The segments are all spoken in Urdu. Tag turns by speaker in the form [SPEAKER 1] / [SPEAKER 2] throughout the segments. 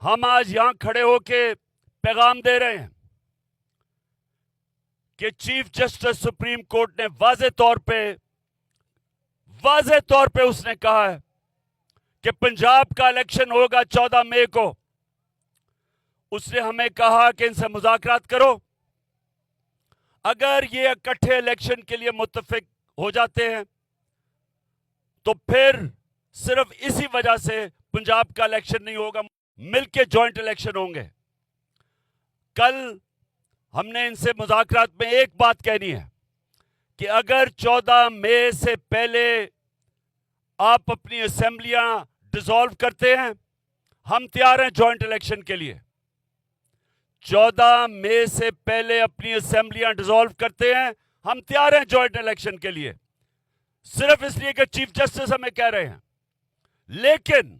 [SPEAKER 1] ہم آج یہاں کھڑے ہو کے پیغام دے رہے ہیں کہ چیف جسٹس سپریم کورٹ نے واضح طور پہ اس نے کہا ہے کہ پنجاب کا الیکشن ہوگا 14 مئی کو. اس نے ہمیں کہا کہ ان سے مذاکرات کرو. اگر یہ اکٹھے الیکشن کے لیے متفق ہو جاتے ہیں تو پھر صرف اسی وجہ سے پنجاب کا الیکشن نہیں ہوگا, مل کے جوائنٹ الیکشن ہوں گے. کل ہم نے ان سے مذاکرات میں ایک بات کہنی ہے کہ اگر 14 مئی سے پہلے آپ اپنی اسمبلیاں ڈیزالو کرتے ہیں, ہم تیار ہیں جوائنٹ الیکشن کے لیے. 14 مئی سے پہلے اپنی اسمبلیاں ڈیزالو کرتے ہیں, ہم تیار ہیں جوائنٹ الیکشن کے لیے, صرف اس لیے کہ چیف جسٹس ہمیں کہہ رہے ہیں. لیکن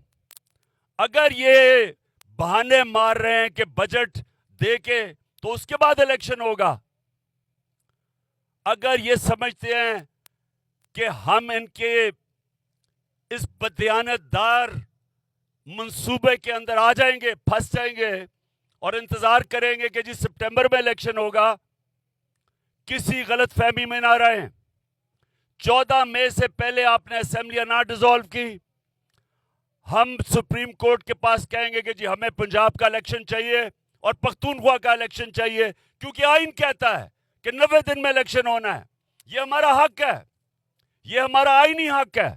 [SPEAKER 1] اگر یہ بہانے مار رہے ہیں کہ بجٹ دے کے تو اس کے بعد الیکشن ہوگا, اگر یہ سمجھتے ہیں کہ ہم ان کے اس بددیانت دار منصوبے کے اندر آ جائیں گے, پھنس جائیں گے اور انتظار کریں گے کہ جی سپٹمبر میں الیکشن ہوگا, کسی غلط فہمی میں نہ رہیں. 14 مئی سے پہلے آپ نے اسمبلیاں نہ ڈیزالو کی, ہم سپریم کورٹ کے پاس کہیں گے کہ جی ہمیں پنجاب کا الیکشن چاہیے اور پختونخوا کا الیکشن چاہیے, کیونکہ آئین کہتا ہے کہ 90 دن میں الیکشن ہونا ہے. یہ ہمارا حق ہے, یہ ہمارا آئینی حق ہے.